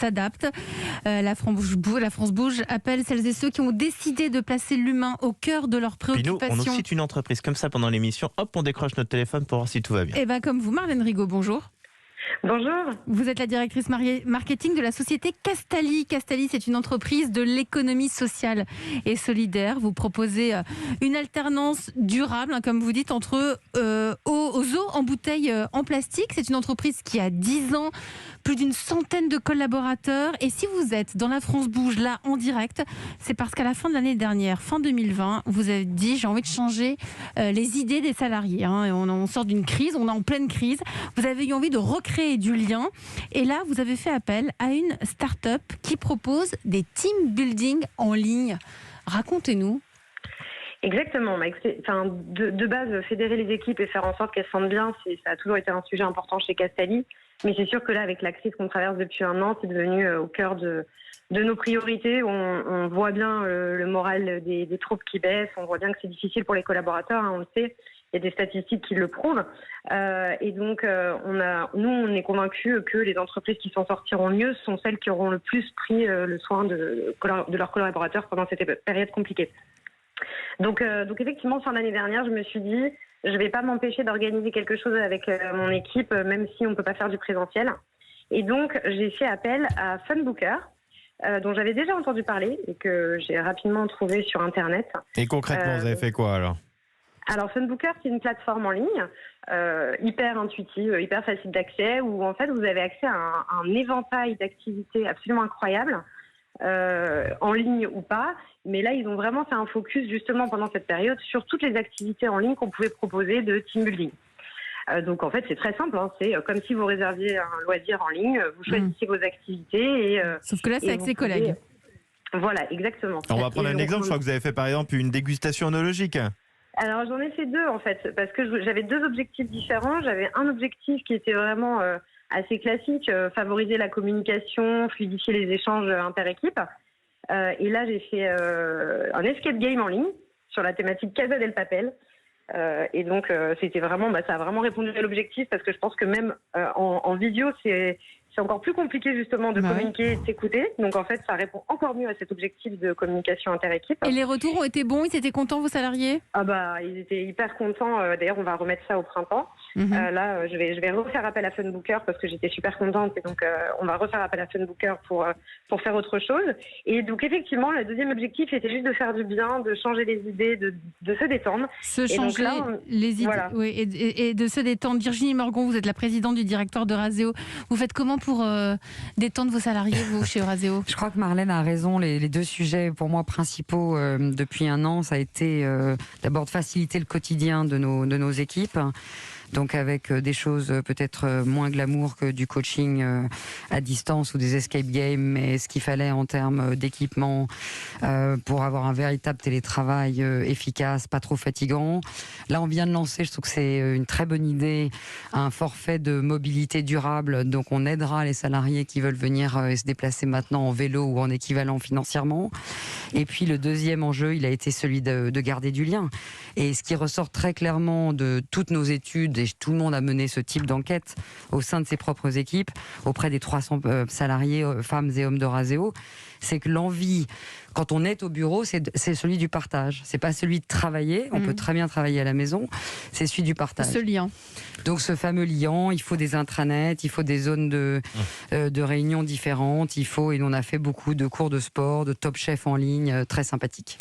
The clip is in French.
s'adapte. La France Bouge appelle celles et ceux qui ont décidé de placer l'humain au cœur de leurs Puis nous, préoccupations. on nous cite une entreprise comme ça pendant l'émission, hop, on décroche notre téléphone pour voir si tout va bien. Et bien comme vous, Marlène Rigaud, bonjour. Bonjour. Vous êtes la directrice marketing de la société Castali. Castali, c'est une entreprise de l'économie sociale et solidaire. Vous proposez une alternance durable, comme vous dites, entre aux eaux en bouteilles en plastique. C'est une entreprise qui a 10 ans, plus d'une centaine de collaborateurs. Et si vous êtes dans la France Bouge, là, en direct, c'est parce qu'à la fin de l'année dernière, fin 2020, vous avez dit, j'ai envie de changer les idées des salariés. On sort d'une crise, on est en pleine crise. Vous avez eu envie de recréer du lien. Et là, vous avez fait appel à une start-up qui propose des team building en ligne. Racontez-nous. Exactement. De base, fédérer les équipes et faire en sorte qu'elles se sentent bien, ça a toujours été un sujet important chez Castali. Mais c'est sûr que là, avec la crise qu'on traverse depuis un an, c'est devenu au cœur de nos priorités. On voit bien le moral des troupes qui baisse. On voit bien que c'est difficile pour les collaborateurs, on le sait. Il y a des statistiques qui le prouvent. Et donc, on est convaincus que les entreprises qui s'en sortiront mieux sont celles qui auront le plus pris le soin de leurs collaborateurs pendant cette période compliquée. Donc effectivement, fin d'année dernière, je me suis dit, je ne vais pas m'empêcher d'organiser quelque chose avec mon équipe, même si on ne peut pas faire du présentiel. Et donc, j'ai fait appel à Funbooker, dont j'avais déjà entendu parler et que j'ai rapidement trouvé sur Internet. Et concrètement, vous avez fait quoi alors ? Alors, Funbooker, c'est une plateforme en ligne, hyper intuitive, hyper facile d'accès, où en fait, vous avez accès à un éventail d'activités absolument incroyables, en ligne ou pas. Mais là, ils ont vraiment fait un focus, justement, pendant cette période, sur toutes les activités en ligne qu'on pouvait proposer de team building. Donc, en fait, c'est très simple. C'est comme si vous réserviez un loisir en ligne, vous choisissez vos activités. Sauf que là, c'est avec ses collègues. Voilà, exactement. On va prendre un exemple. Je crois que vous avez fait, par exemple, une dégustation œnologique. Alors, j'en ai fait 2, en fait, parce que j'avais 2 objectifs différents. J'avais un objectif qui était vraiment assez classique, favoriser la communication, fluidifier les échanges inter-équipes. Et là, j'ai fait un escape game en ligne sur la thématique Casa del Papel. Et donc, c'était vraiment, ça a vraiment répondu à l'objectif, parce que je pense que même en vidéo, c'est encore plus compliqué justement de communiquer et de s'écouter. Donc en fait, ça répond encore mieux à cet objectif de communication inter-équipe. Et les retours ont été bons? Ils étaient contents, vos salariés? Ils étaient hyper contents. D'ailleurs, on va remettre ça au printemps. Là, je vais refaire appel à Funbooker parce que j'étais super contente. Et donc, on va refaire appel à Funbooker pour faire autre chose. Et donc, effectivement, le deuxième objectif était juste de faire du bien, de changer les idées, de se détendre. Changer les idées, voilà. Oui, et de se détendre. Virginie Morgon, vous êtes la présidente du directoire de Razéo. Vous faites comment pour détendre vos salariés, vous, chez Razéo? Je crois que Marlène a raison. Les 2 sujets, pour moi, principaux depuis un an, ça a été d'abord de faciliter le quotidien de nos équipes. Donc avec des choses peut-être moins glamour que du coaching à distance ou des escape games, mais ce qu'il fallait en termes d'équipement pour avoir un véritable télétravail efficace, pas trop fatigant. Là, on vient de lancer, je trouve que c'est une très bonne idée, un forfait de mobilité durable. Donc on aidera les salariés qui veulent venir se déplacer maintenant en vélo ou en équivalent financièrement. Et puis le deuxième enjeu, il a été celui de garder du lien. Et ce qui ressort très clairement de toutes nos études, et tout le monde a mené ce type d'enquête au sein de ses propres équipes, auprès des 300 salariés, femmes et hommes de Razéo, c'est que l'envie, quand on est au bureau, c'est celui du partage. C'est pas celui de travailler. On peut très bien travailler à la maison. C'est celui du partage. Ce lien. Donc ce fameux lien, il faut des intranets, il faut des zones de réunion différentes, et on a fait beaucoup de cours de sport, de Top Chef en ligne, très sympathiques.